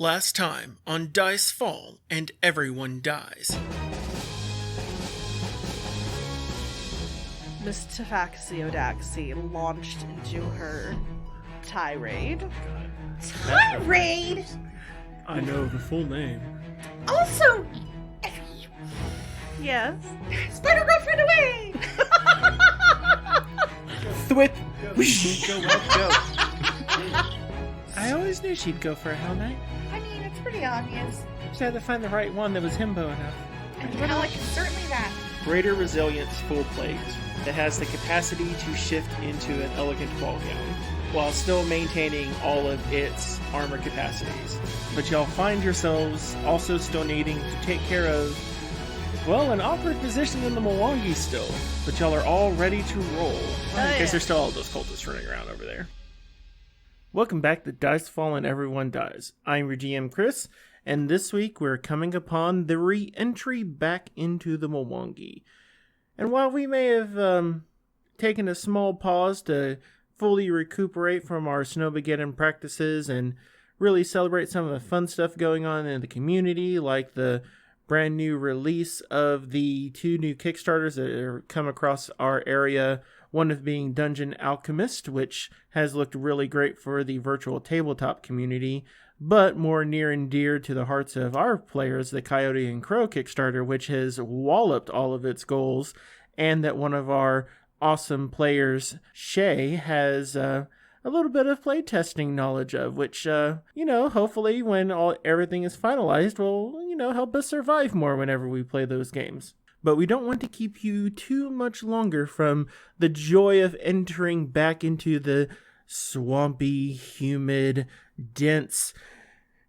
Last time on Dice Fall and Everyone Dies. Miss Tafaxiodaxi launched into her tirade. Tirade? I know the full name. Also, Yes. Spider Girlfriend away! Thwip! Go. I always knew she'd go for a Hell Knight. I mean, it's pretty obvious. Just had to find the right one that was himbo enough. And Relic is certainly that. Greater resilience full plate that has the capacity to shift into an elegant ball gown while still maintaining all of its armor capacities. But y'all find yourselves also still needing to take care of, well, an awkward position in the Mwangi still. But y'all are all ready to roll. yeah. Because there's still all those cultists running around over there. Welcome back to Dice Fall and Everyone Dies. I'm your GM Chris, and this week we're coming upon the re-entry back into the Mwangi. And while we may have taken a small pause to fully recuperate from our Snowmageddon practices and really celebrate some of the fun stuff going on in the community, like the brand new release of the 2 new Kickstarters that have come across our area, one of being Dungeon Alchemist, which has looked really great for the virtual tabletop community, but more near and dear to the hearts of our players, the Coyote and Crow Kickstarter, which has walloped all of its goals, and that one of our awesome players, Shay, has a little bit of playtesting knowledge of, which, hopefully when everything is finalized will, help us survive more whenever we play those games. But we don't want to keep you too much longer from the joy of entering back into the swampy, humid, dense,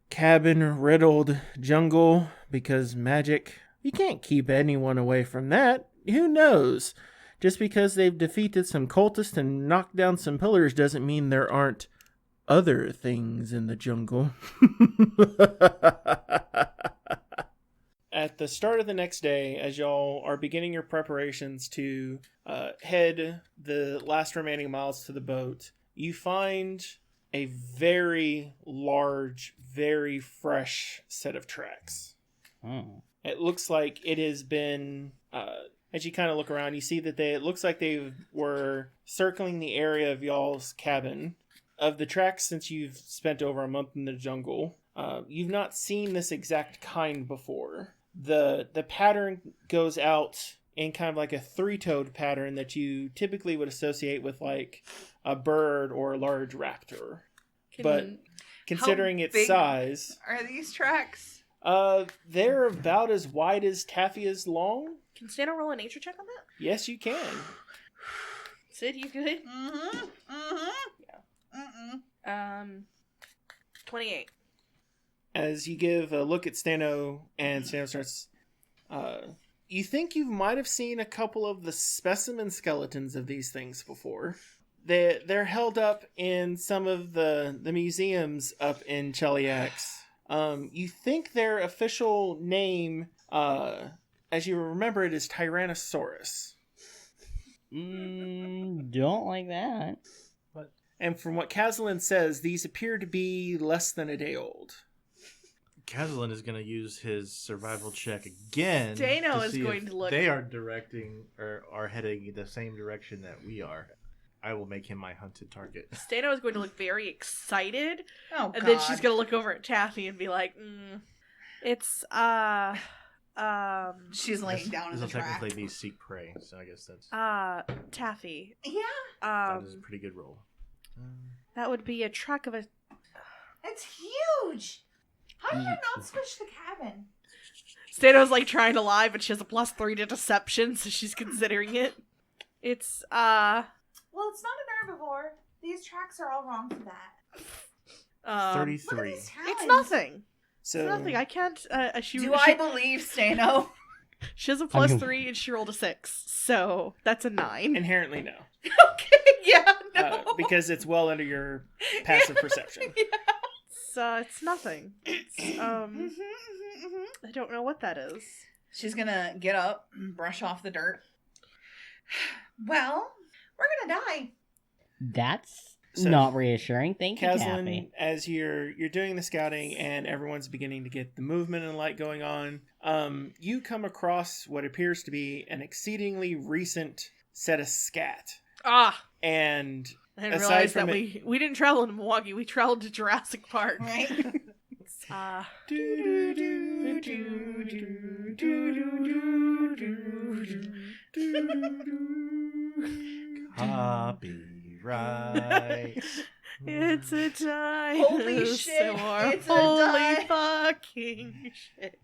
cabin-riddled jungle, because magic, you can't keep anyone away from that. Who knows? Just because they've defeated some cultists and knocked down some pillars doesn't mean there aren't other things in the jungle. At the start of the next day, as y'all are beginning your preparations to head the last remaining miles to the boat, you find a very large, very fresh set of tracks. Oh. It looks like it has been... as you kind of look around, you see that it looks like they were circling the area of y'all's cabin. Of the tracks, since you've spent over a month in the jungle, you've not seen this exact kind before. The pattern goes out in kind of like a 3-toed pattern that you typically would associate with like a bird or a large raptor. But considering its size... Are these tracks? They're about as wide as Taffy is long. Can Stano roll a nature check on that? Yes, you can. Sid, you good? Yeah. 28. As you give a look at Stano, and Stano starts... you think you might have seen a couple of the specimen skeletons of these things before. They're held up in some of the museums up in Cheliax. You think their official name, as you remember it, is Tyrannosaurus. Don't like that. And from what Kazalin says, these appear to be less than a day old. Kazalin is going to use his survival check again. Stano is see going if to look... They are directing or are heading in the same direction that we are. I will make him my hunted target. Stano is going to look very excited. Oh, And then she's going to look over at Taffy and be like, it's, She's laying down in This the will track. technically be seek prey, so I guess that's Taffy. Yeah. that is a pretty good roll. That would be a track of a... It's huge. How did you not switch the cabin? Stano's like trying to lie, but she has a +3 to deception, so she's considering it. It's, Well, it's not an herbivore. These tracks are all wrong for that. 33. Look at these talons. It's nothing. So, It's nothing. I can't, Do I believe Stano? She has a +3 and she rolled a 6, so that's a 9. inherently no. Okay, yeah, no. Because it's well under your passive perception. Yeah. It's nothing. It's, I don't know what that is. She's gonna get up and brush off the dirt. Well, we're gonna die. That's So, Not reassuring. Thank you, Caslin, Taffy. as you're doing the scouting and everyone's beginning to get the movement and light going on, you come across what appears to be an exceedingly recent set of scat. Ah, And I didn't aside realize from that we didn't travel to Mwangi. We traveled to Jurassic Park. Right? Ah. Copyright. It's a dinosaur. Holy shit, it's a Holy fucking shit.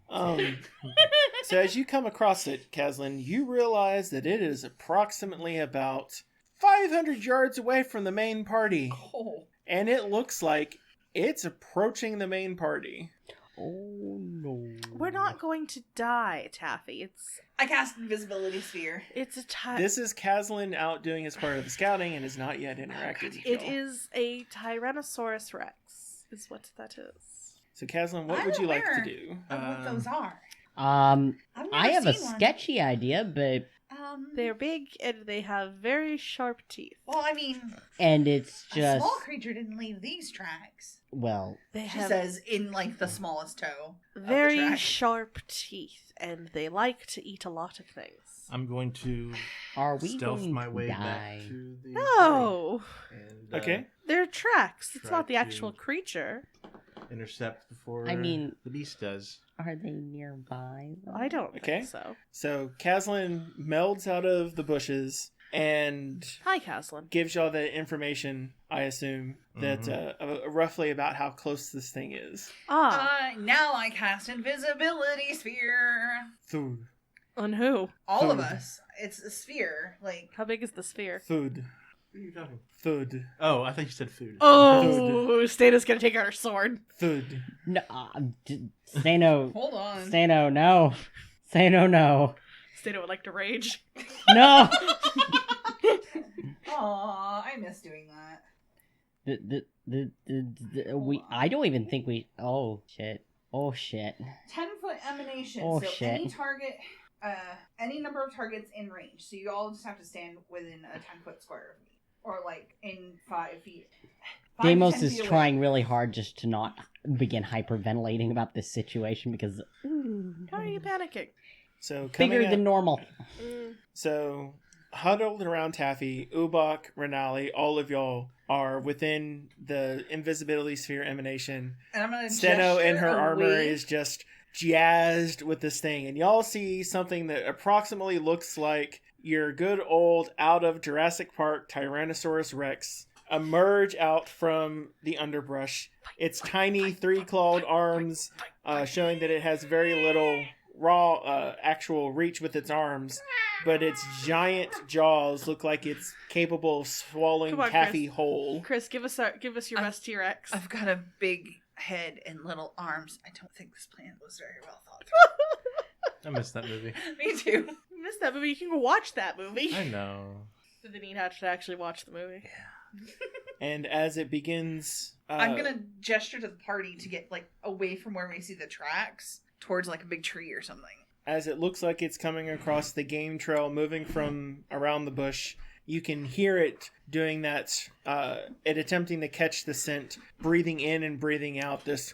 So as you come across it, Caslin, you realize that it is approximately about 500 yards away from the main party. Oh. And it looks like it's approaching the main party. Oh no. We're not going to die, Taffy. I cast Invisibility Sphere. It's a This is Caslin out doing his part of the scouting and has not yet interacted with It y'all. is a Tyrannosaurus Rex, is what that is. So Caslin, what I'm would you like to aware do? Of what those are. I I've never have a seen one. sketchy idea, but They're big and they have very sharp teeth. Well, I mean, and it's a just small creature didn't leave these tracks. well, They She have says in like the smallest toe. of the very track. sharp teeth and they like to eat a lot of things. I'm going to are we stealth going my to way die? back to the No! party and, Okay. They're tracks. It's Try not the actual to- creature. intercept before I mean- the beast does. Are they nearby? though? I don't Okay. think so. So Caslin melds out of the bushes and Hi, Caslin. gives y'all the information, I assume, that roughly about how close this thing is. Now I cast Invisibility Sphere. Food. On who? All of Food. us. It's a sphere. Like, How big is the sphere? Food. Who are you talking? Food. Oh, I thought you said food. Oh, Stata's gonna take out her sword. Food. No, say no. hold on. Say no. No. Say no. No. Stata would like to rage. No. Aw, I miss doing that. We. I don't even think we. Oh shit. Oh shit. 10-foot emanation. Oh, so shit. any target, any number of targets in range. So you all just have to stand within a 10-foot square of me. Or like in 5 feet. 5 to Deimos 10 is feet away. trying really hard just to not begin hyperventilating about this situation because How are you panicking? So coming bigger up, than normal. So huddled around Taffy, Ubak, Renali, all of y'all are within the invisibility sphere emanation. And I'm gonna Steno in her gesture armor away. is just jazzed with this thing, and y'all see something that approximately looks like your good old out of Jurassic Park Tyrannosaurus Rex emerge out from the underbrush. Its tiny 3-clawed arms, showing that it has very little raw actual reach with its arms, but its giant jaws look like it's capable of swallowing Come on, Taffy Chris. whole. Chris, give us your best T-Rex. I've got a big head and little arms. I don't think this plan was very well thought through. I missed that movie. Me too. You missed that movie. You can go watch that movie. I know. Did they need to actually watch the movie? And as it begins, I'm gonna gesture to the party to get like away from where we see the tracks towards like a big tree or something. as it looks like it's coming across the game trail, moving from around the bush. You can hear it doing that, it attempting to catch the scent, breathing in and breathing out this.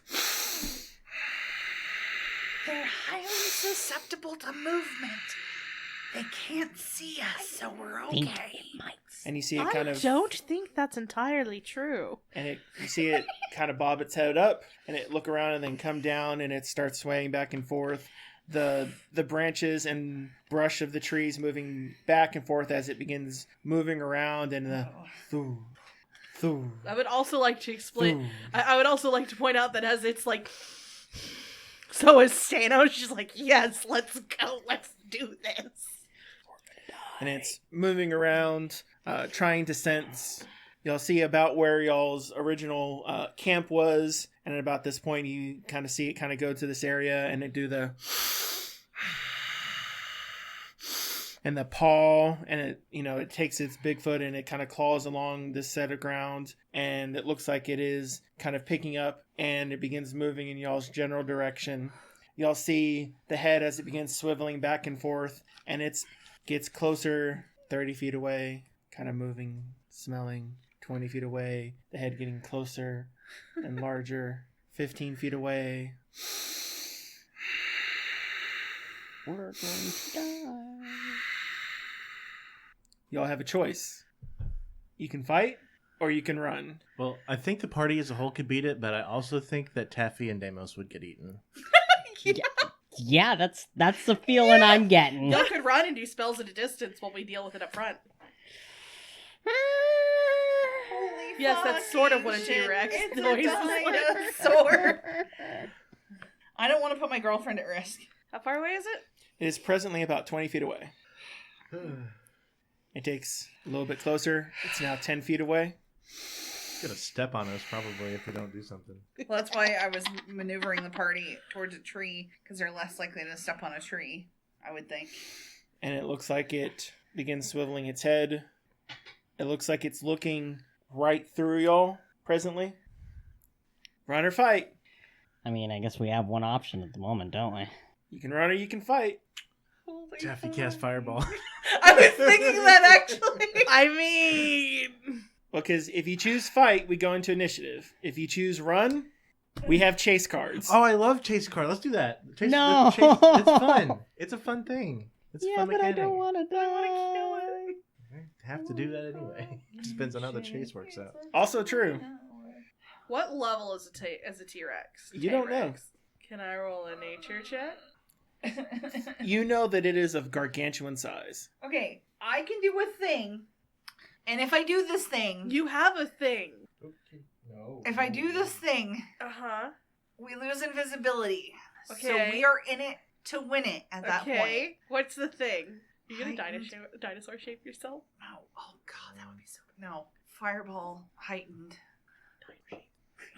They're highly susceptible to movement. They can't see us, so we're Think okay. it might. And you see it I kind of, don't think that's entirely true. and you see it kind of bob its head up, and it look around and then come down, and it starts swaying back and forth. The branches and brush of the trees moving back and forth as it begins moving around, and the thoo, thoo, I would also like to explain. thoo. I would also like to point out that as it's like, so is Stano. She's like, yes, let's go, let's do this. And it's moving around, trying to sense. Y'all see about where y'all's original camp was, and at about this point, you kind of see it kind of go to this area, and it do the and the paw, and it it takes its big foot and it kind of claws along this set of ground, and it looks like it is kind of picking up, and it begins moving in y'all's general direction. Y'all see the head as it begins swiveling back and forth, and it's gets closer, 30 feet away, kind of moving, smelling, 20 feet away, the head getting closer and larger, 15 feet away. We're going to die. Y'all have a choice. You can fight or you can run. Well, I think the party as a whole could beat it, but I also think that Taffy and Deimos would get eaten. Yeah, that's the feeling I'm getting. Y'all could run and do spells at a distance while we deal with it up front. Holy Yes, that's sort of what a fucking T-Rex shit. noise is It's a dinosaur. I don't want to put my girlfriend at risk. How far away is it? It is presently about 20 feet away. It takes a little bit closer. It's now 10 feet away. It's gonna step on us probably if we don't do something. Well, that's why I was maneuvering the party towards a tree, because they're less likely to step on a tree, I would think. And it looks like it begins swiveling its head. It looks like it's looking right through y'all presently. Run or fight. I mean, I guess we have one option at the moment, don't we? You can run or you can fight. Holy Taffy fuck. cast fireball. I was thinking that actually. I mean... Well, because if you choose fight, we go into initiative. If you choose run, we have chase cards. Oh, I love chase card. Let's do that. Chase, No. it's fun. It's a fun thing. It's a Yeah, fun but I mechanic. don't want to die. Have to do that anyway. Just depends on how the chase works out. Also true. What level is a T-Rex? You don't know. T-Rex. Can I roll a nature check? You know that it is of gargantuan size. Okay, I can do a thing. And if I do this thing, You have a thing. No. if I do this thing, Uh-huh. we lose invisibility. Okay. So we are in it to win it at that point. Okay. What's the thing? You gonna Heightened. dinosaur shape yourself? No. Oh god, that would be so good. No. Fireball heightened.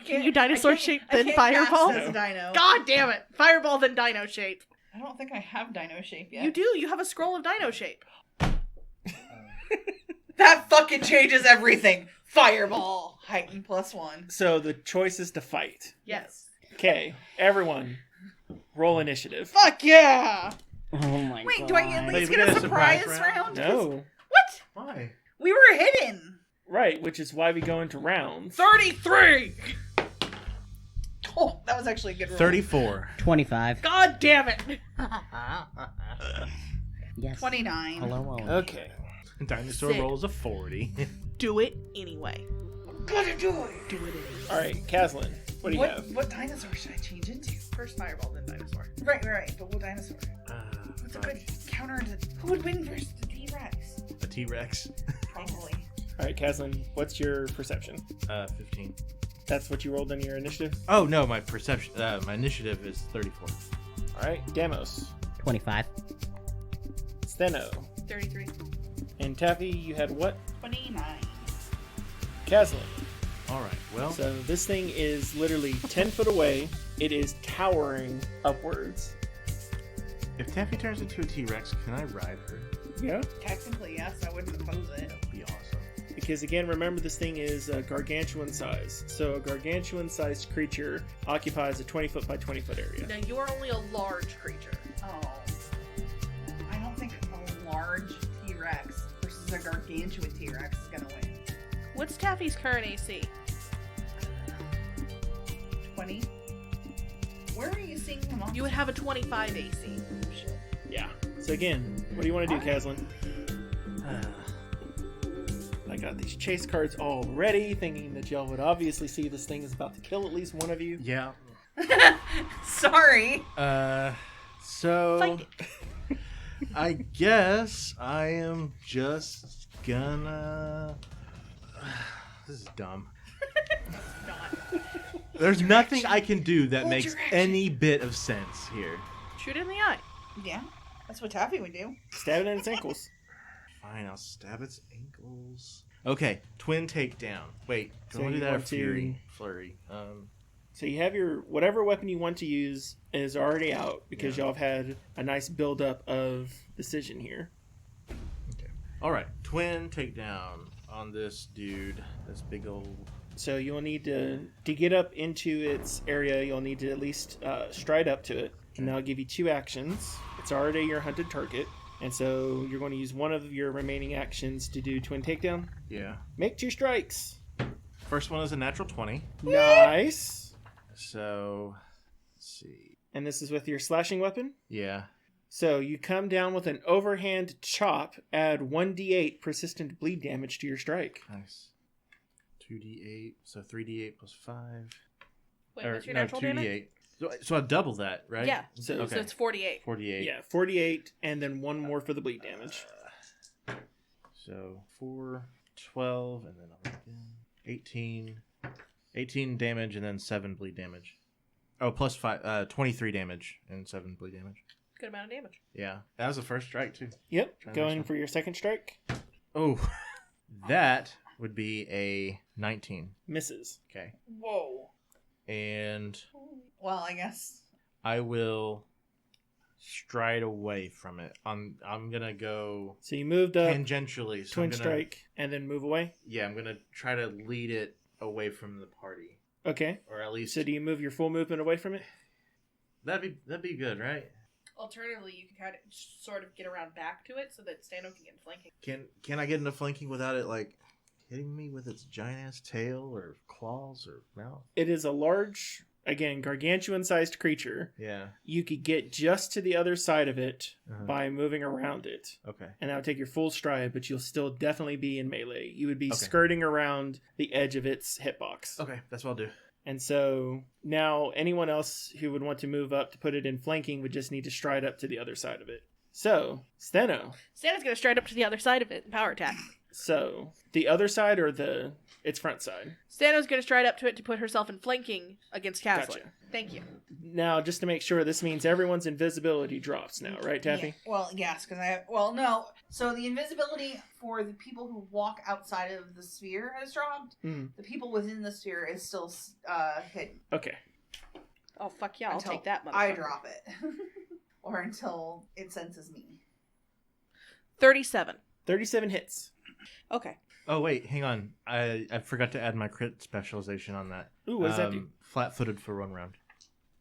Can you dinosaur shape I then can't fireball? cast as a dino. God damn it! Fireball then dino shape. I don't think I have dino shape yet. You do. You have a scroll of dino shape. That fucking changes everything. Fireball heightened +1. So the choice is to fight. Yes. Okay, everyone, roll initiative. Fuck yeah! Oh my Wait, god. do I at least we get get a a surprise surprise round? round? No. What? Why? We were hidden. Right, which is why we go into rounds. 33! Oh, that was actually a good roll. 34. 25. God damn it! Yes. 29. Hello. Owen. Okay. Dinosaur Sick. rolls a 40. Do it anyway. Gotta do it. Do it anyway. All right, Kaslin, what do you have? What dinosaur should I change into? First fireball, then dinosaur. Right. But what dinosaur? What's a good counter to... Who would win versus the T-Rex? A T-Rex. Probably. All right, Kaslin, what's your perception? 15. That's what you rolled in your initiative? Oh no, my perception. My initiative is 34. All right, Damos, 25. Steno, 33. and Taffy, you had what? 29. Kaslin. All right. Well, So this thing is literally 10 foot away. It is towering upwards. if Taffy turns into a T-Rex, can I ride her? Yeah. Technically, yes. I wouldn't oppose it. That would be awesome. Because again, remember this thing is a gargantuan size. So a gargantuan sized creature occupies a 20 foot by 20 foot area. Now you are only a large creature. Oh. I don't think a large T-Rex versus a gargantuan T-Rex is gonna win. What's Taffy's current AC? 20. Where are you seeing them on? You would have a 25 AC. Yeah. So again, what do you want to do, Kaslin? I got these chase cards all ready, thinking that y'all would obviously see this thing is about to kill at least one of you. Yeah. Sorry. So Fight I guess I am just gonna. This is dumb. Not. There's nothing I can do that Hold makes your action. any bit of sense here. Shoot it in the eye. Yeah. That's what Taffy would do. Stab it in its ankles. Fine, I'll stab its ankles. Okay, twin takedown. Wait, do So I want to you do that or want to- fury? Flurry. So you have your whatever weapon you want to use is already out because y'all have had a nice buildup of decision here. Okay. All right, twin takedown on this dude. This big old. So you'll need to get up into its area. You'll need to at least stride up to it, and that'll give you 2 actions. It's already your hunted target. And so you're going to use one of your remaining actions to do twin takedown. Yeah. Make 2 strikes. First one is a natural 20. Nice. So, let's see. And this is with your slashing weapon. Yeah. So you come down with an overhand chop, add 1d8 persistent bleed damage to your strike. Nice. 2d8, so 3d8 plus 5. Wait, what's your natural damage? 2d8. So I double that, right? Yeah. So- okay. So it's 48. 48. Yeah, 48, and then 1 more for the bleed damage. So 4, 12, and then I'll again. 18. 18 damage and then 7 bleed damage. Oh, plus 5, 23 damage and 7 bleed damage. Good amount of damage. Yeah. That was the first strike, too. Yep, Try to going make for your second strike. Oh, that would be a 19. Misses. Okay. Whoa. And Well, I guess. I will stride away from it. I'm gonna go So you moved up, tangentially. So twin I'm gonna, strike, and then move away. Yeah, I'm gonna try to lead it away from the party, Okay. or at least So do you move your full movement away from it? that'd be good, right? Alternatively, you can kind of sort of get around back to it so that Stano can get flanking. Can I get into flanking without it like hitting me with its giant ass tail or claws or mouth? It is a large, again, gargantuan-sized creature. Yeah. You could get just to the other side of it Uh-huh. by moving around it. Okay. And that would take your full stride, but you'll still definitely be in melee. You would be Okay. skirting around the edge of its hitbox. Okay, that's what I'll do. And so now anyone else who would want to move up to put it in flanking would just need to stride up to the other side of it. So, Steno. Stano's going to stride up to the other side of it and power attack. So, the other side or its front side? Stano's going to stride up to it to put herself in flanking against Casler. Gotcha. Thank you. Now, just to make sure, this means everyone's invisibility drops now, right, Taffy? Yeah. Well, yes, because no. So the invisibility for the people who walk outside of the sphere has dropped. Mm. The people within the sphere is still hidden. Okay. Oh, fuck yeah, I'll until take that, motherfucker. I drop it. Or until it senses me. 37. 37 hits. Okay. Oh wait, hang on. I forgot to add my crit specialization on that. Ooh, what does that do? Flat-footed for 1 round.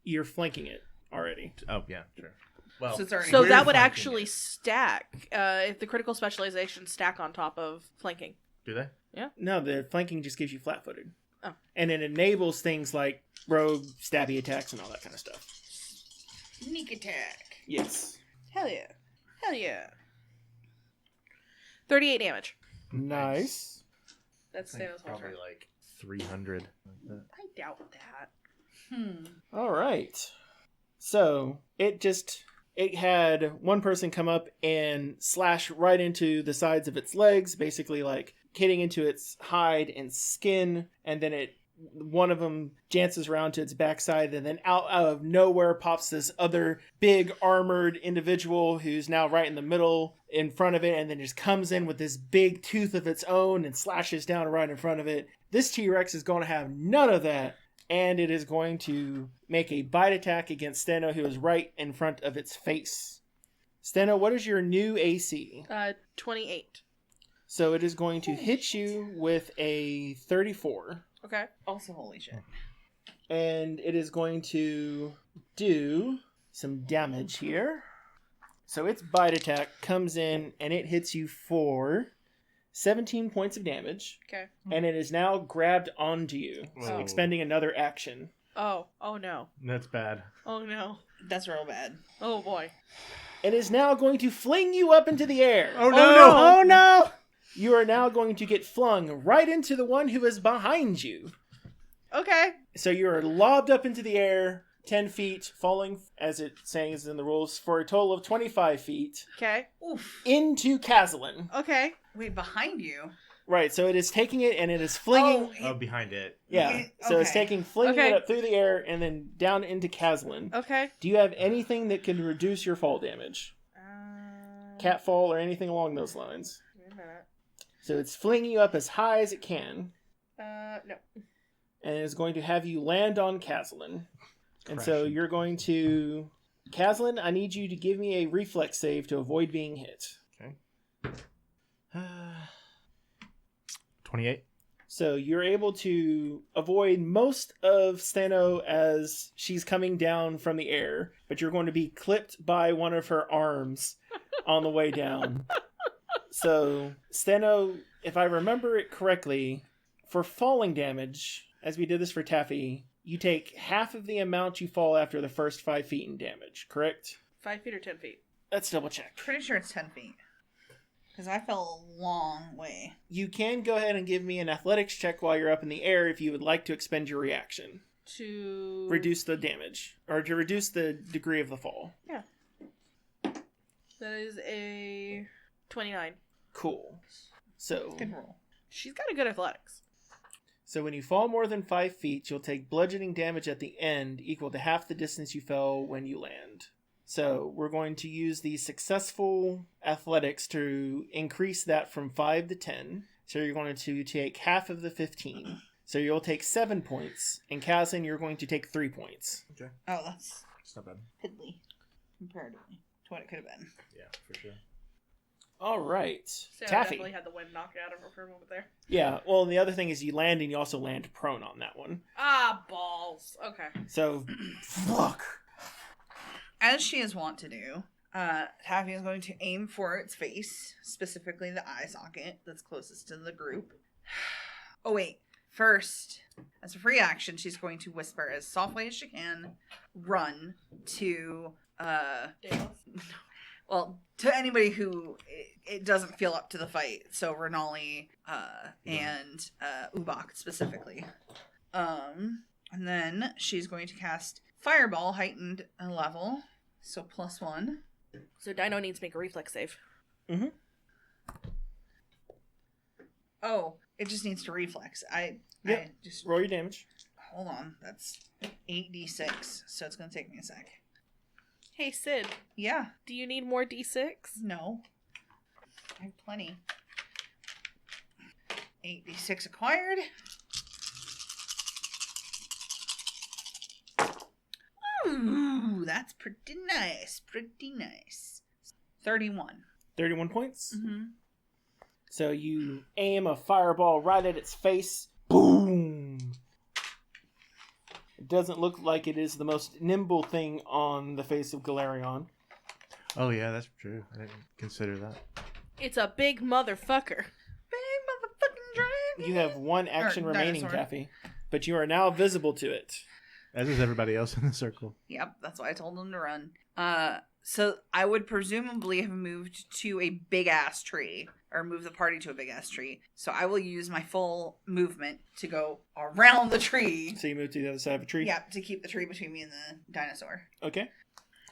You're flanking it already. Oh yeah, sure. Well, So it's already- So we're that would flanking actually it. stack, if the critical specialization stack on top of flanking. Do they? No, the flanking just gives you flat-footed. Oh. And it enables things like rogue, stabby attacks, and all that kind of stuff. Sneak attack. Yes. Hell yeah. Hell yeah. 38 damage. Nice. That's I think Stano's whole probably turn. like 300. Like that. I doubt that. All right. So it had one person come up and slash right into the sides of its legs, basically like hitting into its hide and skin, and then one of them jances around to its backside, and then out of nowhere pops this other big armored individual who's now right in the middle in front of it, and then just comes in with this big tooth of its own and slashes down right in front of it. This T-Rex is going to have none of that, and it is going to make a bite attack against Steno, who is right in front of its face. Steno, what is your new AC? 28. So it is going to hit you with a 34. Okay. Also, holy shit. And it is going to do some damage here. So its bite attack comes in and it hits you for 17 points of damage. Okay. And it is now grabbed onto you, Whoa. expending another action. Oh. Oh no. That's bad. Oh no. That's real bad. Oh boy. It is now going to fling you up into the air. Oh no! Oh no! You are now going to get flung right into the one who is behind you. Okay. So you are lobbed up into the air, 10 feet, falling, as it saying in the rules, for a total of 25 feet, Okay. Oof. into Kazalin. Okay. Wait, behind you? Right, so it is taking it and it is flinging... Oh, behind it. Yeah, so it's okay. flinging Okay. it up through the air and then down into Kazalin. Okay. Do you have anything that can reduce your fall damage? Cat fall or anything along those lines? Wait a minute. So it's flinging you up as high as it can, No. and is going to have you land on Kazalin. And so Crashing. you're going to... Kazalin, I need you to give me a reflex save to avoid being hit. Okay. 28. So you're able to avoid most of Stano as she's coming down from the air, but you're going to be clipped by one of her arms on the way down. So, Steno, if I remember it correctly, for falling damage, as we did this for Taffy, you take half of the amount you fall after the first 5 feet in damage, correct? 5 feet or 10 feet? Let's double check. Pretty sure it's 10 feet. Because I fell a long way. You can go ahead and give me an athletics check while you're up in the air if you would like to expend your reaction. To Reduce the damage, or to reduce the degree of the fall. Yeah. That is a 29. Cool. So, Good roll. She's got a good athletics. so when you fall more than 5 feet, you'll take bludgeoning damage at the end equal to half the distance you fell when you land. So we're going to use the successful athletics to increase that from 5 to 10. So you're going to take half of the 15. So you'll take 7 points. And Kazan, you're going to take 3 points. Okay. Oh, that's It's not bad. piddly comparatively to what it could have been. Yeah, for sure. All right. Sarah Taffy. definitely had the wind knocked out of her for a moment there. Yeah, well, and the other thing is you land and you also land prone on that one. Ah, balls. Okay. So, fuck. As she is wont to do, Taffy is going to aim for its face, specifically the eye socket that's closest to the group. Oh, wait. First, as a free action, she's going to whisper as softly as she can, run to, well, to anybody who it doesn't feel up to the fight. So Renali and Ubak specifically. And then she's going to cast Fireball, heightened a level, so +1. So Dino needs to make a reflex save. Mm-hmm. Oh, it just needs to reflex. I just Roll your damage. hold on. That's 8d6, so it's gonna take me a sec. Hey, Sid, Yeah, do you need more D6? no, I have plenty. 8d6 acquired. Ooh, that's pretty nice. Pretty nice. 31. 31 points. Mm-hmm. So you aim a fireball right at its face. Boom! It doesn't look like it is the most nimble thing on the face of Galarion. Oh, yeah, that's true. I didn't consider that. It's a big motherfucker. Big motherfucking dragon. You have one action Or remaining, dinosaur. Taffy. But you are now visible to it. As is everybody else in the circle. Yep, that's why I told him to run. So I would presumably have moved to a big ass tree, or move the party to a big ass tree. So I will use my full movement to go around the tree. So you move to the other side of a tree? Yep, to keep the tree between me and the dinosaur. Okay.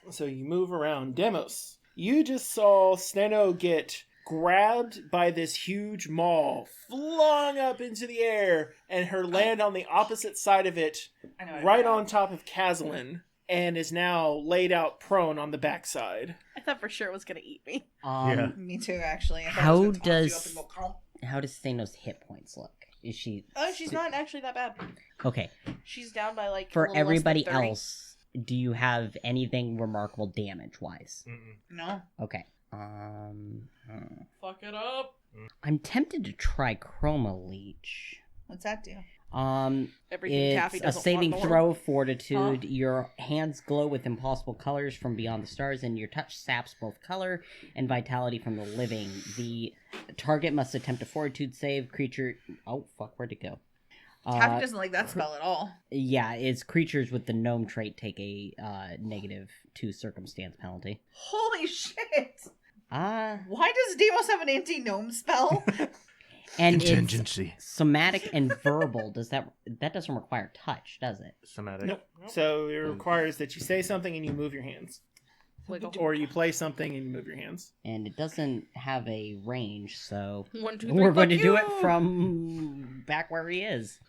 So you move around. Demos, you just saw Steno get grabbed by this huge maw, flung up into the air, and her land on the opposite side of it, I know. right on top of Kazalin, and is now laid out prone on the backside. I thought for sure it was going to eat me. Yeah. Me too, actually. I thought How I was gonna toss you does- up and go, "Crump." How does Thanos' hit points look? Is she Oh, she's not actually that bad. okay? She's down by like a For little less than everybody 30. else, do you have anything remarkable damage wise? No. Okay. Fuck it up. I'm tempted to try Chroma Leech. What's that do? Everything Taffy It's a doesn't saving want more. throw of fortitude. Your hands glow with impossible colors from beyond the stars, and your touch saps both color and vitality from the living. The target must attempt a fortitude save. Creature. Oh fuck! Where'd it go? Taffy doesn't like that spell at all. Yeah, it's creatures with the gnome trait take a -2 circumstance penalty. Holy shit! Ah, Why does Deimos have an anti-gnome spell? and it's Contingency. somatic and verbal. That doesn't require touch, does it? Somatic. Nope. So it requires that you say something and you move your hands. Wiggle. Or you play something and you move your hands. And it doesn't have a range, so 1, 2, 3, we're going to fuck do you! it from back where he is.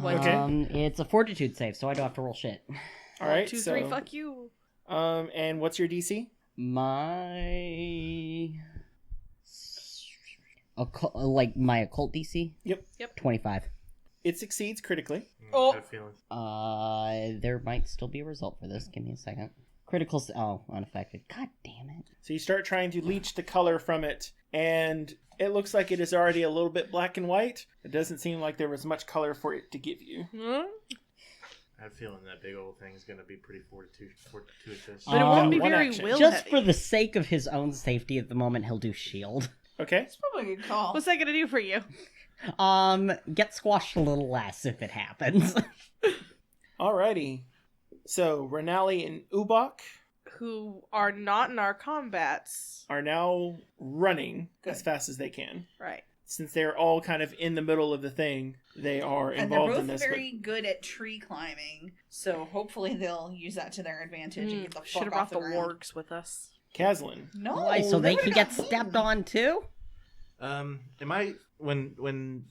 Okay. It's a fortitude save, so I don't have to roll shit. All right. 1, 2, so, 3, fuck you. And what's your DC? My my occult DC? Yep. 25. It succeeds critically. Oh. I had a feeling. There might still be a result for this. Give me a second. Critical. Unaffected. God damn it. So you start trying to leach the color from it, and it looks like it is already a little bit black and white. It doesn't seem like there was much color for it to give you. Huh? have a feeling that big old thing is going to be pretty fortuitous. But it won't be one very action. will Just heavy. for the sake of his own safety at the moment, he'll do shield. Okay. It's probably a good call. What's that gonna do for you? Get squashed a little less if it happens. Alrighty. So Renali and Ubak Who are not in our combats. are now running as Good. fast as they can. Right. Since they're all kind of in the middle of the thing, they are And they're involved both in this. very good at tree climbing, so hopefully they'll use that to their advantage and get the Should fuck have off brought the the ground. wargs with us. Caslin. No, Why, so they would've can get got stepped eaten. on too? Am I when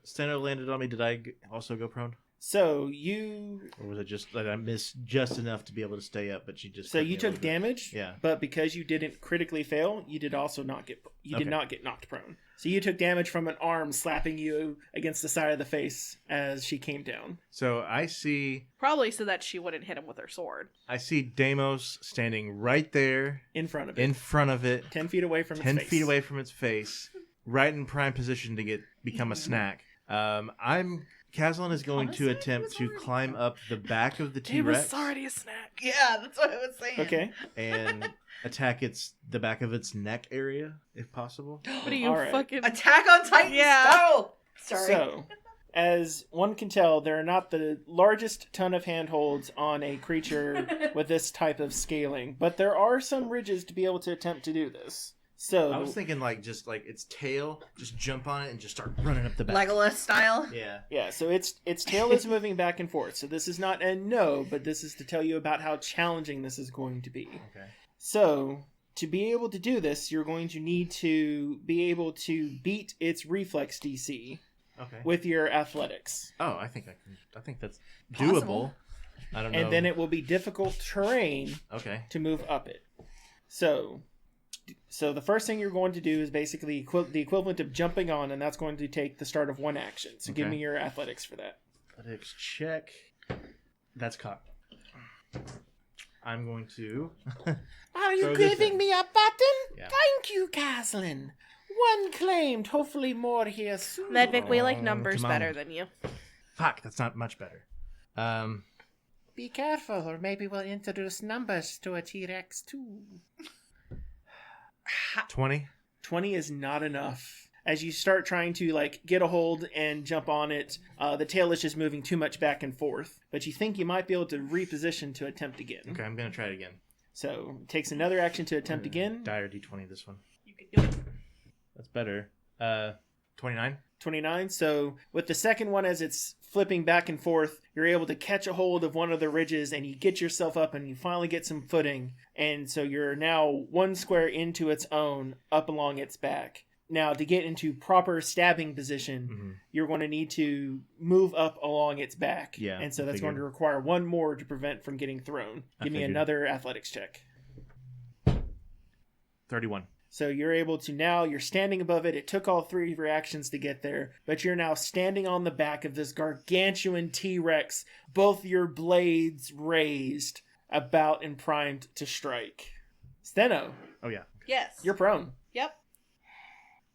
Steno landed on me? Did I also go prone, So you or was it just that I missed just enough to be able to stay up? But she just so took you me a took little bit. damage, Yeah. but because you didn't critically fail, you did also not get Okay. knocked prone. So you took damage from an arm slapping you against the side of the face as she came down. So I see Probably so that she wouldn't hit him with her sword. Deimos standing right there In front of it. in front of it, 10 feet away from its 10 face. feet away from its face, right in prime position to become a snack. Caslin is going Honestly, to it attempt was to already climb up the back of the It was T-Rex already a snack. Yeah, that's what I was saying. Okay. and attack the back of its neck area, if possible. What are you, All right. fucking... Attack on Titan Yeah. style! Sorry. So, as one can tell, there are not the largest ton of handholds on a creature with this type of scaling, but there are some ridges to be able to attempt to do this. So, I was thinking just like its tail, just jump on it and just start running up the back. Legolas style. Yeah. yeah, so its tail is moving back and forth. So this is not a no, but this is to tell you about how challenging this is going to be. Okay. So, to be able to do this, you're going to need to be able to beat its reflex DC Okay. with your athletics. Oh, I think that's Possible. doable. I don't know. And then it will be difficult terrain Okay. to move up it. So the first thing you're going to do is basically the equivalent of jumping on, and that's going to take the start of one action. So give Okay. me your athletics for that. Athletics check. That's caught. I'm going to. Are you Throw this giving in. me a button? Yeah. Thank you, Caslin. One claimed, hopefully more here soon. Medvic, we like Oh, numbers come on. better than you. Fuck, that's not much better. Be careful, or maybe we'll introduce numbers to a T-Rex too. 20. 20 is not enough. As you start trying to get a hold and jump on it, the tail is just moving too much back and forth. But you think you might be able to reposition to attempt again. Okay, I'm gonna try it again. So it takes another action to attempt again. Dire D20 this one. You can do it. That's better. 29. 29. So with the second one, as it's flipping back and forth, you're able to catch a hold of one of the ridges and you get yourself up and you finally get some footing. And so you're now one square into its own up along its back. Now, to get into proper stabbing position, Mhm. you're going to need to move up along its back. Yeah, And so I that's going to figured. require one more to prevent from getting thrown. I Give me figured. another athletics check. 31. So you're able to now, you're standing above it. It took all three of your actions to get there, but you're now standing on the back of this gargantuan T-Rex, both your blades raised, about and primed to strike. Steno, Oh, yeah. Yes. you're prone. Yep.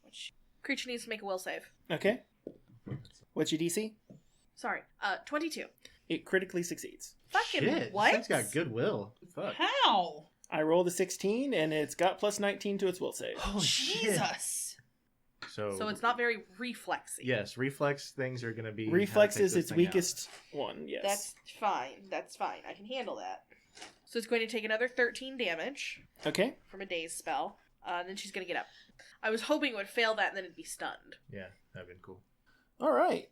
Which creature needs to make a will save. Okay. What's your DC? Sorry. 22. It critically succeeds. Fucking Shit, what? this thing's got goodwill. Fuck. How? I rolled a 16, and it's got plus 19 to its will save. Holy shit. Jesus. So it's not very reflexy. Yes, reflex things are going to be. Reflex how to is take its this thing out. weakest one, yes. That's fine. That's fine. I can handle that. So it's going to take another 13 damage Okay. from a daze spell. Then she's going to get up. I was hoping it would fail that and then it'd be stunned. Yeah, that'd been cool. All right.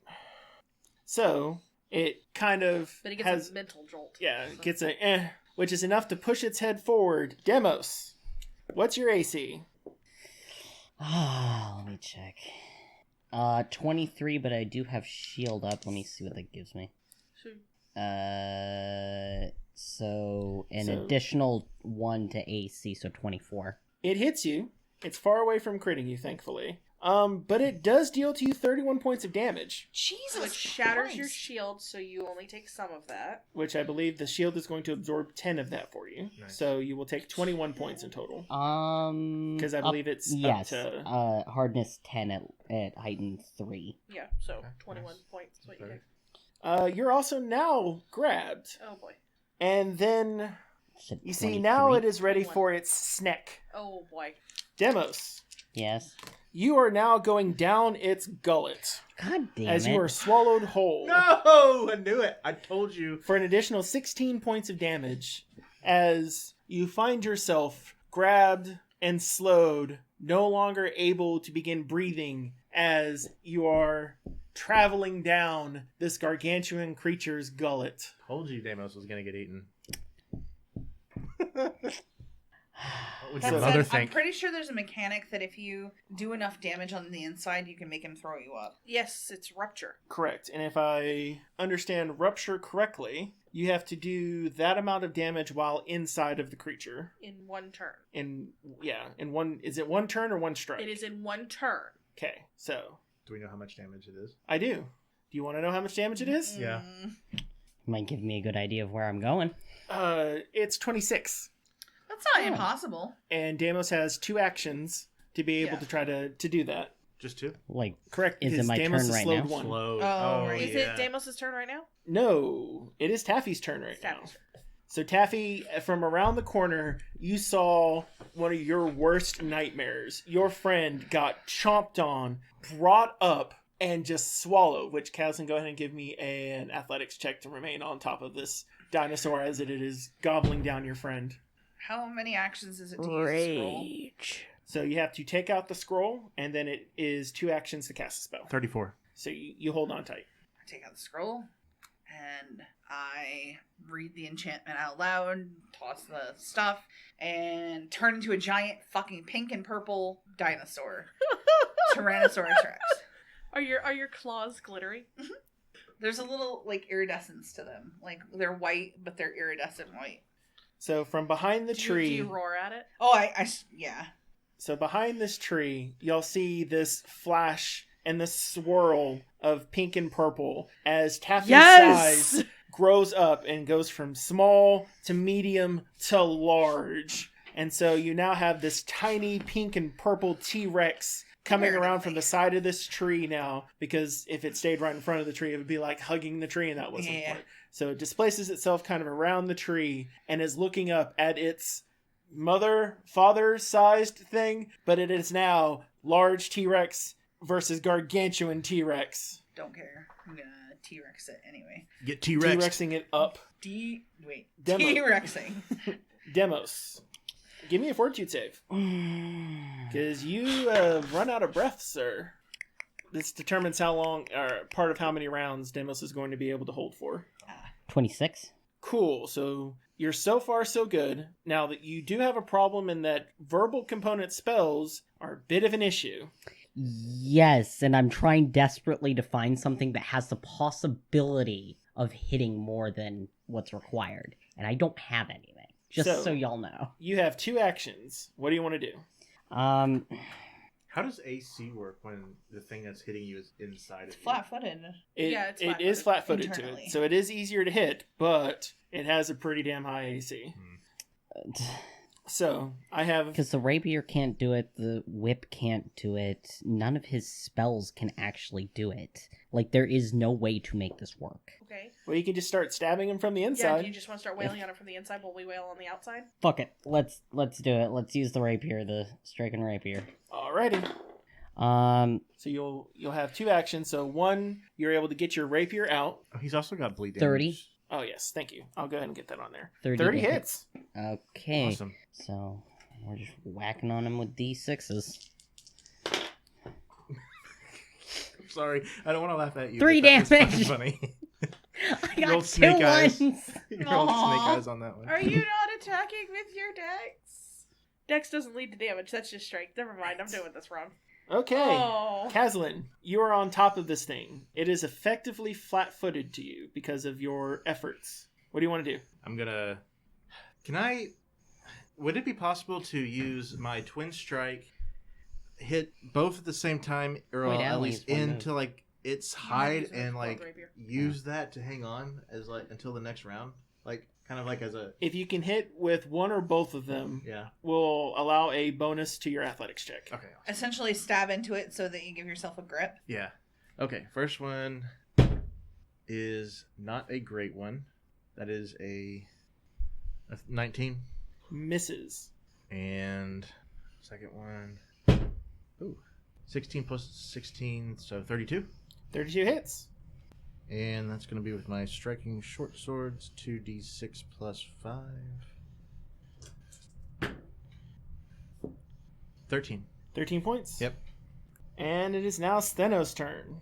So it kind of But it gets has a mental jolt. Yeah, it gets a which is enough to push its head forward. Demos, what's your AC? Let me check. 23, but I do have shield up. Let me see what that gives me. Sure. So an So- additional 1 to AC, so 24. It hits you. It's far away from critting you, thankfully. But it does deal to you 31 points of damage, Jesus. Which shatters your Christ. shield, so you only take some of that. which I believe the shield is going to absorb 10 of that for you. Nice. So you will take 21 points in total. Because I believe it's yes, up to... hardness 10 at heightened 3. Yeah, so Okay, 21 nice. points is what you Better. take. You're also now grabbed. Oh boy. And then, Is it you see, 23? now it is ready 21. for its snack. Oh boy. Demos. Yes. You are now going down its gullet God damn as it. you are swallowed whole. No, I knew it. I told you. For an additional 16 points of damage as you find yourself grabbed and slowed, no longer able to begin breathing as you are traveling down this gargantuan creature's gullet. Told you Deimos was gonna get eaten. What would That your said, mother I'm think? pretty sure there's a mechanic that if you do enough damage on the inside, you can make him throw you up. Yes, it's rupture. Correct. And if I understand Rupture correctly, you have to do that amount of damage while inside of the creature. In one turn. In one, is it one turn or one strike? It is in one turn. Okay, so Do we know how much damage it is? I do. Do you want to know how much damage it is? Yeah. Might give me a good idea of where I'm going. It's 26. That's not impossible. And Deimos has 2 actions to be able Yeah. to try to do that. Just 2? Like, Correct. Is it because my Deimos turn is right slowed now? 1. Slow. Oh, right. Is it Deimos' turn right now? No, it is Taffy's turn right It's now. Taffy's turn. So Taffy, from around the corner, you saw one of your worst nightmares. Your friend got chomped on, brought up, and just swallowed. Which, Kaz, go ahead and give me an athletics check to remain on top of this dinosaur as it is gobbling down your friend. How many actions is it to use the scroll? Rage. So you have to take out the scroll, and then it is 2 actions to cast a spell. 34. So you hold on tight. I take out the scroll, and I read the enchantment out loud, toss the stuff, and turn into a giant fucking pink and purple dinosaur. Tyrannosaurus Rex. Are your claws glittery? There's a little, like, iridescence to them. Like, they're white, but they're iridescent white. So from behind the Do tree... you roar at it? Oh, yeah. So behind this tree, you'll see this flash and this swirl of pink and purple as Taffy's size grows up and goes from small to medium to large. And so you now have this tiny pink and purple T-Rex coming around from the side of this tree now, because if it stayed right in front of the tree, it would be like hugging the tree, and that wasn't the point. So it displaces itself kind of around the tree and is looking up at its father sized thing, but it is now large T-Rex versus gargantuan T-Rex. Don't care. I'm gonna T-Rex it anyway. Get T-Rex. T-Rexing it up. Demo. T-Rexing. Demos. Give me a fortitude save. Because you run out of breath, sir. This determines how long, or part of how many rounds Demos is going to be able to hold for. 26. Cool. So you're so far so good. Now that you do have a problem in that verbal component spells are a bit of an issue. Yes, and I'm trying desperately to find something that has the possibility of hitting more than what's required. And I don't have anything. Just so y'all know. You have 2 actions. What do you want to do? How does AC work when the thing that's hitting you is inside of you? Flat-footed. Yeah, It is flat-footed to internally. it. So it is easier to hit, but it has a pretty damn high AC. So I have... Because the rapier can't do it, the whip can't do it, none of his spells can actually do it. Like, there is no way to make this work. Okay. Well, you can just start stabbing him from the Yeah, inside. do you just want to start wailing on it from the inside while we wail on the outside? Fuck it, let's do it. Let's use the rapier, the striking rapier. Alrighty. So you'll have 2 actions. So 1, you're able to get your rapier out. Oh, he's also got bleed damage. 30. Oh, yes. Thank you. I'll go ahead and get that on there. 30 hits. Okay. Awesome. So, we're just whacking on him with D6s. Sorry, I don't want to laugh at you. 3 but that was damage. Funny. I Your got old 2 snake eyes. ones! Your old snake Aw. eyes on that one. Are you not attacking with your dex? Dex doesn't lead to damage. That's just strength. Never mind. I'm doing this wrong. Okay. Oh. Kazlin, you are on top of this thing. It is effectively flat-footed to you because of your efforts. What do you want to do? I'm gonna. Can I? Would it be possible to use my twin strike, hit both at the same time, or Wait, at Allie least is one into like its hide, use a and club like rapier. use that to hang on as like until the next round, like kind of like as a If you can hit with one or both of them, yeah. we'll allow a bonus to your athletics check. Okay. Essentially stab into it so that you give yourself a grip. Yeah. Okay. First one. is not a great one. That is a 19. Misses. And second one. Ooh. 16 plus 16, so 32. 32 hits. And that's going to be with my striking short swords, 2d6 plus 5. 13. 13 points. Yep. And it is now Steno's turn.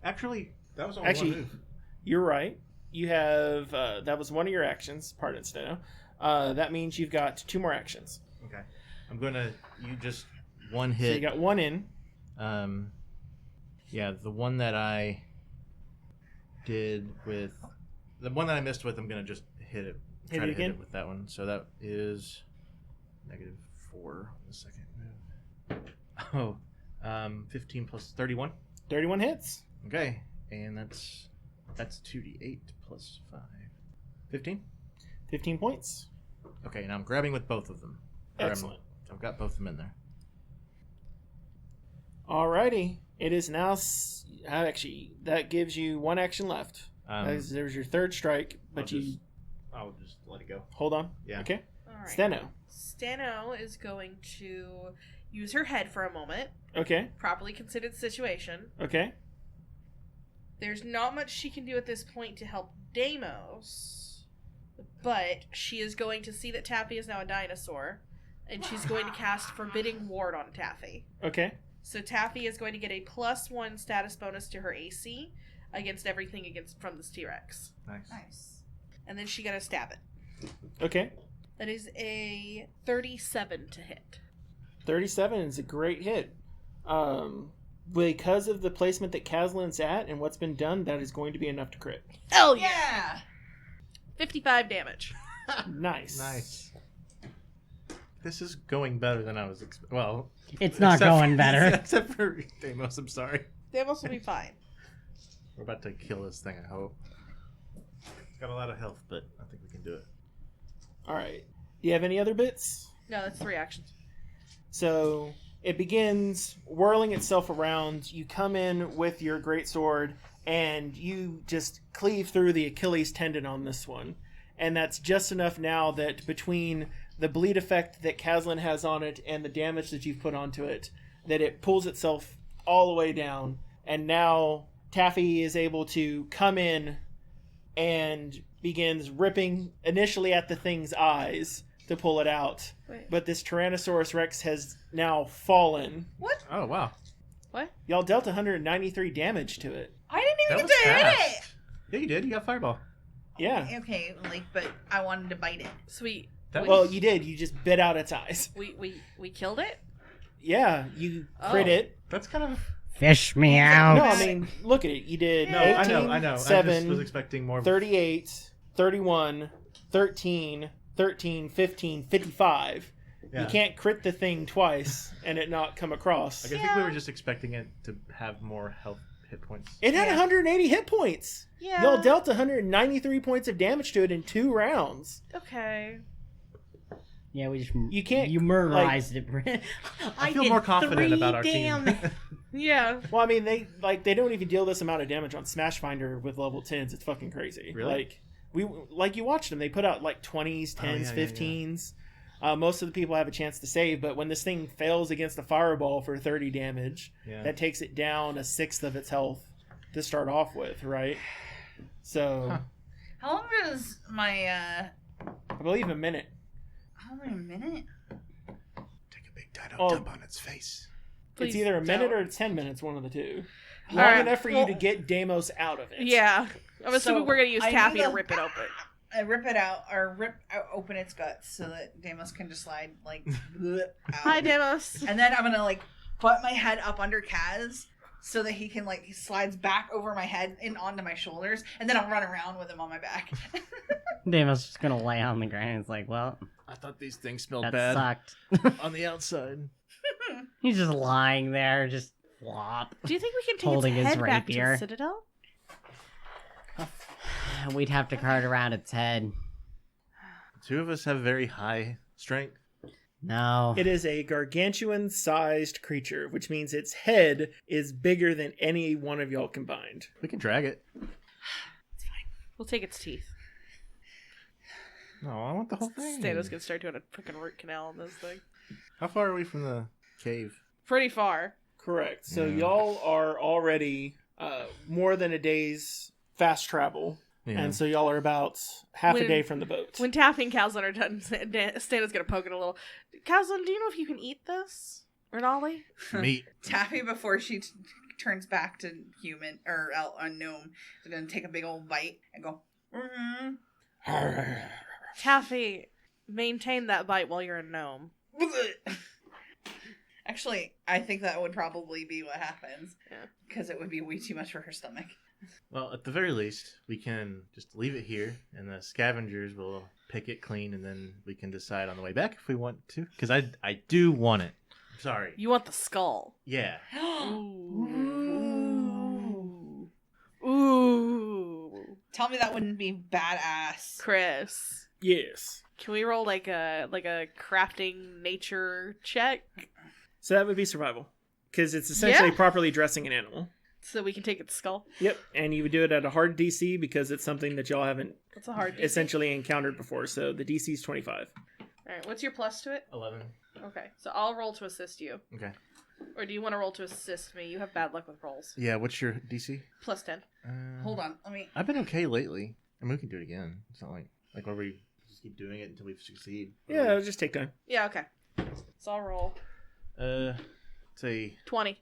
Actually, that was only Actually, one move. You're right. You have, that was one of your actions. Pardon, Steno. That means you've got 2 more actions. Okay. I'm going to, you just one So hit. you got 1 in. Yeah, the one that I did with, the one that I missed with, I'm going to just hit it. Hit Try it to hit again? it with that one. So that is -4 on the second move. Oh, 15 plus 31. 31 hits. Okay, and that's 2d8 plus 5. 15? 15 points. Okay, now I'm grabbing with both of them. Excellent. I've got both of them in there. Alrighty. It is now... Actually, that gives you 1 action left. There's your 3rd strike, but I'll just let it go. Hold on. Yeah. Okay. All right. Steno. Steno is going to use her head for a moment, Okay. properly consider the situation. Okay. There's not much she can do at this point to help Deimos, but she is going to see that Taffy is now a dinosaur, and she's going to cast Forbidding Ward on Taffy. Okay. So Taffy is going to get a +1 status bonus to her AC against everything from this T-Rex. Nice. And then she got to stab it. Okay. That is a 37 to hit. 37 is a great hit. Because of the placement that Kazlin's at and what's been done, that is going to be enough to crit. Hell yeah! Yeah. 55 damage. Nice. Nice. This is going better than I was expecting. Well, It's not except going better. Except for Deimos, I'm sorry. Deimos will be fine. We're about to kill this thing, I hope. It's got a lot of health, but I think we can do it. All right. Do you have any other bits? No, that's 3 actions. So it begins whirling itself around. You come in with your greatsword and you just cleave through the Achilles tendon on this one. And that's just enough now that between the bleed effect that Kazlin has on it and the damage that you've put onto it, that it pulls itself all the way down. And now Taffy is able to come in and begins ripping initially at the thing's eyes to pull it out. Wait. But this Tyrannosaurus Rex has now fallen. What? Oh, wow. What? Y'all dealt 193 damage to it. I didn't even That get to was hit fast. it. Yeah, you did. You got Fireball. Yeah. Okay, like, but I wanted to bite it. Sweet. That Well, you did. You just bit out its eyes. We killed it? Yeah, you crit Oh. it. That's kind of... Fish me out. No, I mean, look at it. You did No, 18, I know. I 7, just was expecting more. 38, 31, 13, 13, 15, 55. Yeah. You can't crit the thing twice and it not come across. Like, I think we were just expecting it to have more health hit points. It had Yeah. 180 hit points. Yeah. Y'all dealt 193 points of damage to it in 2 rounds. Okay. Yeah, we just You can't, you murderized it. I feel did more confident 3 about our team. Yeah. Well, I mean, they don't even deal this amount of damage on Smashfinder with level 10s. It's fucking crazy. Really? Like you watched them. They put out like 20s, 10s, 15s. Most of the people have a chance to save, but when this thing fails against a fireball for 30 damage, Yeah. that takes it down 1/6 of its health to start off with, right? So, How long does my, I believe a minute. Only a minute? Take a big dino Oh. dump on its face. Please It's either a minute don't. or 10 minutes, one of the two. All Long right, enough for you well- to get Deimos out of it. Yeah. I'm assuming So, we're going to use I Taffy need to to- rip it open. I rip it out, or open its guts so that Deimos can just slide, like, out. Hi, Deimos. And then I'm gonna, like, put my head up under Kaz so that he can, like, he slides back over my head and onto my shoulders, and then I'll run around with him on my back. Damon's just gonna lay on the ground. It's like, well, I thought these things smelled that bad sucked. on the outside. He's just lying there, just flop. Do you think we can take Holding its his head back to rapier. the Citadel? We'd have to cart around its head. The two of us have very high strength. No. It is a gargantuan-sized creature, which means its head is bigger than any one of y'all combined. We can drag it. We'll take its teeth. No, I want the whole thing. Stano's gonna start doing a freaking root canal on this thing. How far are we from the cave? Pretty far. Correct. So Yeah. y'all are already more than a day's fast travel. Yeah. And so y'all are about half a When- day from the boat. When Taffy and Calzone are done, Stano's gonna poke it a little. Calzone, do you know if you can eat this? Renali? Meat. Taffy, before she turns back to human or a gnome, is gonna take a big old bite and go. Taffy, maintain that bite while you're a gnome. Actually, I think that would probably be what happens. Yeah. Because it would be way too much for her stomach. Well, at the very least, we can just leave it here, and the scavengers will pick it clean, and then we can decide on the way back if we want to. Because I do want it. I'm sorry. You want the skull. Yeah. Ooh. Ooh. Tell me that wouldn't be badass. Chris, Yes. can we roll like a crafting nature check So that would be survival. Because it's essentially Yeah. properly dressing an animal. so we can take its skull? Yep. And you would do it at a hard DC because it's something that y'all haven't That's a hard. DC. essentially encountered before. So the DC is 25. All right. What's your plus to it? 11. Okay, so I'll roll to assist you, Okay. or do you want to roll to assist me? You have bad luck with rolls. Yeah, what's your DC? Plus 10. Hold on, let me. I've been okay lately. I mean, we can do it again. It's not like where we just keep doing it until we succeed. Yeah, it'll just take time. Yeah. Okay. So I'll roll Say 20.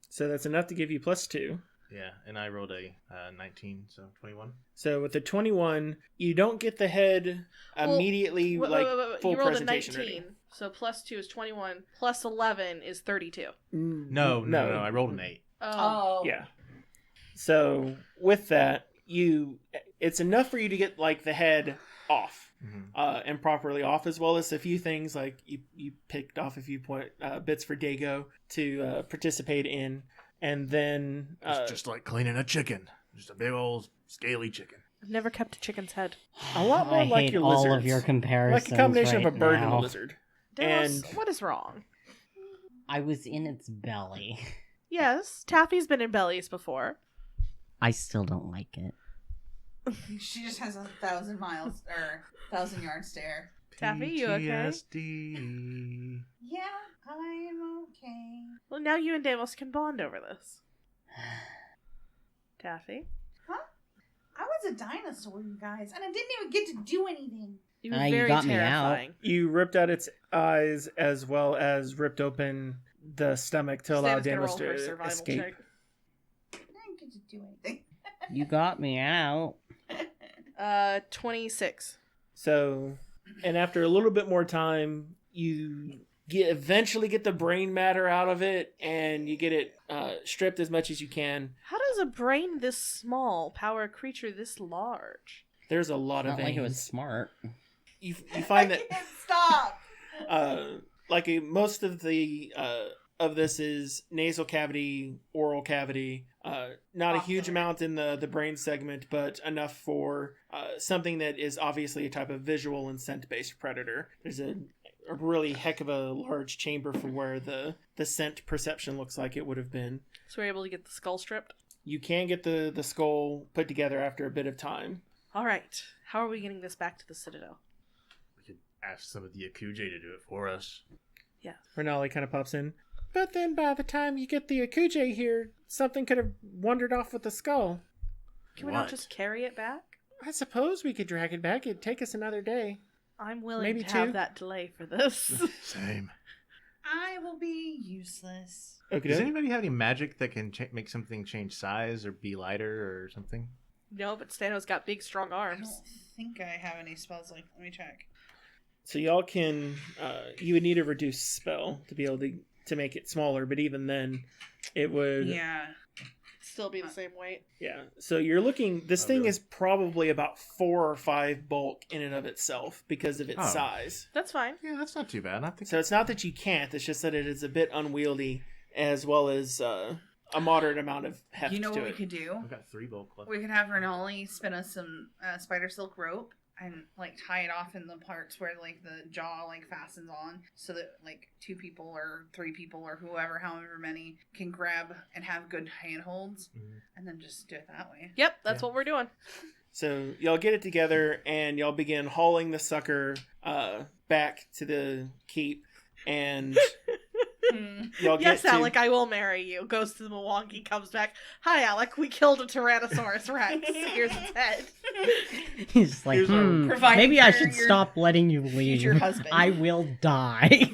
So that's enough to give you +2. yeah, and I rolled a 19, so 21. So with the 21, you don't get the head Well, immediately Wait, full you rolled a presentation 19, ready. so plus 2 is 21. Plus 11 is 32. No, I rolled an 8. Oh. Yeah. So with that, it's enough for you to get like the head off. And properly off, as well as a few things like you picked off a few bits for Dago to participate in, and then It's just like cleaning a chicken. Just a big old scaly chicken. I've never kept a chicken's head. a lot more I like hate your all lizards, of your comparisons. like a combination right of a bird and a now. lizard. Delos, And- what is wrong? I was in its belly. Yes, Taffy's been in bellies before. I still don't like it. She just has 1,000 miles or 1,000 yard stare. Taffy, you okay? PTSD. Yeah, I'm okay. Well, now you and Delos can bond over this. Taffy? I was a dinosaur, you guys, and I didn't even get to do anything. You were You very got me out. terrifying. You ripped out its eyes as well as ripped open the stomach to allow Stano's gonna Damos roll her to survival escape. check. I didn't get to do anything. You got me out. 26. So, and after a little bit more time, you eventually get the brain matter out of it, and you get it stripped as much as you can. How does a brain this small power a creature this large? There's a lot of Not like it was veins. smart. You find that I can't stop. most of the of this is nasal cavity, oral cavity. Not a huge Awesome. amount in the brain segment, but enough for something that is obviously a type of visual and scent based predator. There's a really heck of a large chamber for where the scent perception looks like it would have been. So we're able to get the skull stripped? You can get the skull put together after a bit of time. All right. How are we getting this back to the Citadel? We could ask some of the Akuje to do it for us. Renali kind of pops in. But then by the time you get the Akuje here, something could have wandered off with the skull. Can we not What? just carry it back? I suppose we could drag it back. It'd take us another day. I'm willing Maybe to have two. that delay for this. Same. I will be useless. Okay. Does anybody have any magic that can make something change size or be lighter or something? No, but Stano's got big, strong I arms. don't think I have any spells. Like, let me check. So y'all can. You would need a reduced spell to be able to make it smaller, but even then, it would. Yeah. Still be the same weight. Yeah. So you're looking. This Oh, thing really? is probably about 4 or 5 bulk in and of itself because of its Oh. size. That's fine. Yeah, that's not too bad. I think So it's not that you can't. It's just that it is a bit unwieldy, as well as a moderate amount of heft You know to what we it. could do? I've got 3 bulk left. We could have Renali spin us some spider silk rope and like tie it off in the parts where like the jaw like fastens on, so that like 2 people or 3 people or whoever, however many, can grab and have good handholds, Mhm. and then just do it that way. Yep, that's Yeah. what we're doing. So y'all get it together and y'all begin hauling the sucker back to the keep, and y'all get Yes, to... Alec, I will marry you. Goes to the Mwangi, comes back. Hi, Alec, we killed a Tyrannosaurus Rex. Here's its head. He's just like, Provide maybe I for should your stop letting you leave. future husband. I will die.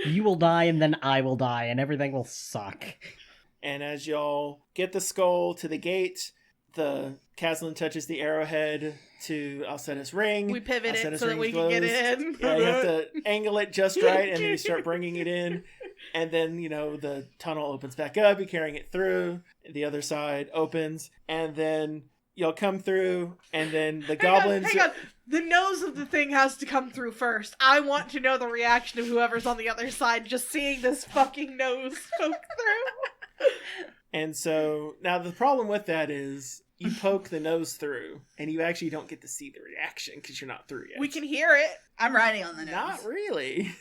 You will die, and then I will die, and everything will suck. And as y'all get the skull to the gate, the Caslin touches the arrowhead to Alcetta's ring. We pivot it Alcetta's so that ring's we can get closed. in. Yeah, you have to angle it just right, and then you start bringing it in. And then, the tunnel opens back up. You're carrying it through. The other side opens. And then you'll come through, and then the goblins... Hang on. The nose of the thing has to come through first. I want to know the reaction of whoever's on the other side just seeing this fucking nose poke through. And so, now the problem with that is... You poke the nose through, and you actually don't get to see the reaction because you're not through yet. We can hear it. I'm riding on the nose. Not really.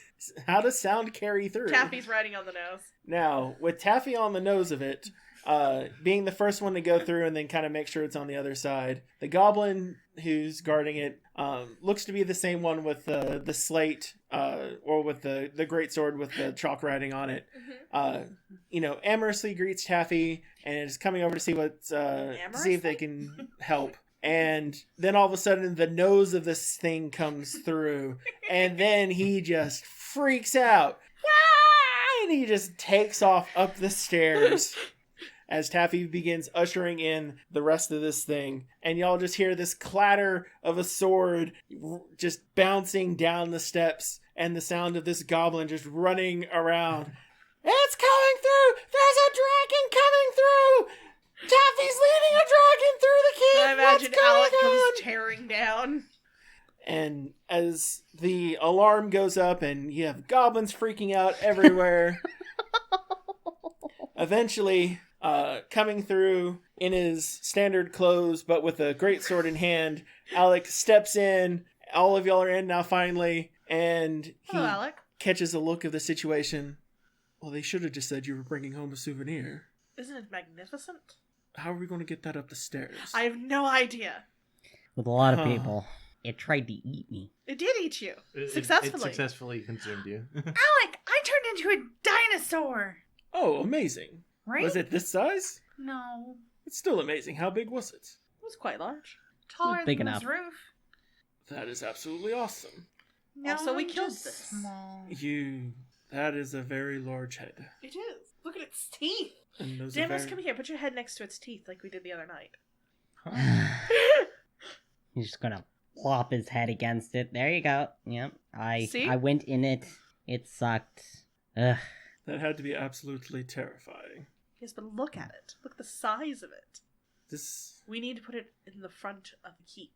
How does sound carry through? Taffy's riding on the nose. Now, with Taffy on the nose of it, being the first one to go through and then kind of make sure it's on the other side, the goblin who's guarding it looks to be the same one with the slate, or with the greatsword with the chalk writing on it. Amorously greets Taffy and is coming over to see see if they can help. And then all of a sudden the nose of this thing comes through, and then he just freaks out. And he just takes off up the stairs as Taffy begins ushering in the rest of this thing. And y'all just hear this clatter of a sword just bouncing down the steps, and the sound of this goblin just running around. It's coming through! There's a dragon coming through! Taffy's leading a dragon through the keep! I imagine What's going Alec comes on? tearing down. And as the alarm goes up and you have goblins freaking out everywhere, eventually, coming through in his standard clothes but with a great sword in hand, Alec steps in. All of y'all are in now finally, and he Hello, Alec. catches a look of the situation. Well, they should have just said you were bringing home a souvenir. Isn't it magnificent? How are we going to get that up the stairs? I have no idea. With a lot of Huh. people. It tried to eat me. It did eat you. It Successfully. successfully consumed you. Alec, I turned into a dinosaur. Oh, amazing. Right? Was it this size? No. It's still amazing. How big was it? It was quite large. Taller Big than enough. this roof. That is absolutely awesome. No, Also, we I'm killed just this. Small. That is a very large head. It is. Look at its teeth. And those are Damos, very... come here. Put your head next to its teeth like we did the other night. He's just gonna plop his head against it. There you go. Yep. See? I went in it. It sucked. Ugh. That had to be absolutely terrifying. Yes, but look at it. Look at the size of it. This... We need to put it in the front of the keep.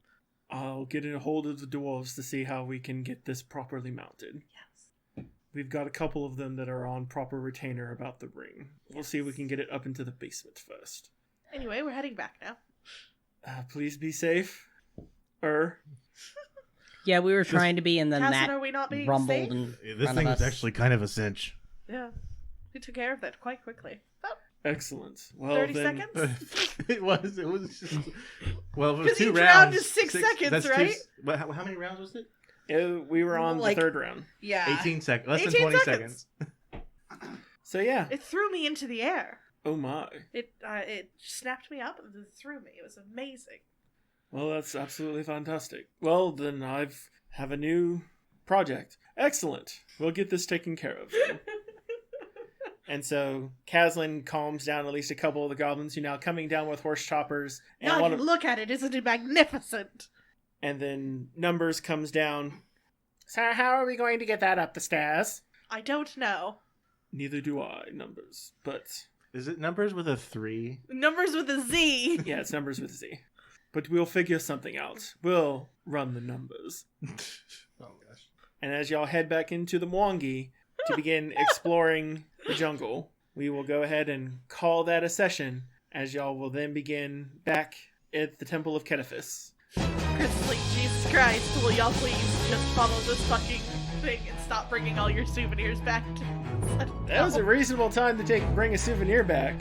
I'll get a hold of the dwarves to see how we can get this properly mounted. Yes. We've got a couple of them that are on proper retainer about the ring. We'll see if we can get it up into the basement first. Anyway, we're heading back now. Please be safe. Yeah, we were trying to be, and then Casson, that are we not being rumbled safe? in This front thing of was us. actually kind of a cinch. Yeah. We took care of that quite quickly. About Excellent. Well, 30 then, seconds? It was just... Well, it was 'Cause 2 each rounds. round is 6 seconds, that's right? How many rounds was it? we were on Like- the third round. Yeah. 18 seconds. Less 18 than 20 seconds. seconds. So yeah. It threw me into the air. Oh my. It snapped me up and then threw me. It was amazing. Well, that's absolutely fantastic. Well, then have a new project. Excellent. We'll get this taken care of. And so Caslin calms down at least a couple of the goblins who now coming down with horse choppers. And Now one you of, look at it. Isn't it magnificent? and then Numbers comes down. So how are we going to get that up the stairs? I don't know. Neither do I, Numbers. But Is it numbers with a 3? Numbers with a Z. yeah, it's Numbers with a Z. But we'll figure something out. We'll run the numbers. Oh gosh. And as y'all head back into the Mwangi to begin exploring the jungle, we will go ahead and call that a session, as y'all will then begin back at the Temple of Kedifis. Chris is like, Jesus Christ, will y'all please just follow this fucking thing and stop bringing all your souvenirs back to That was a reasonable time to bring a souvenir back.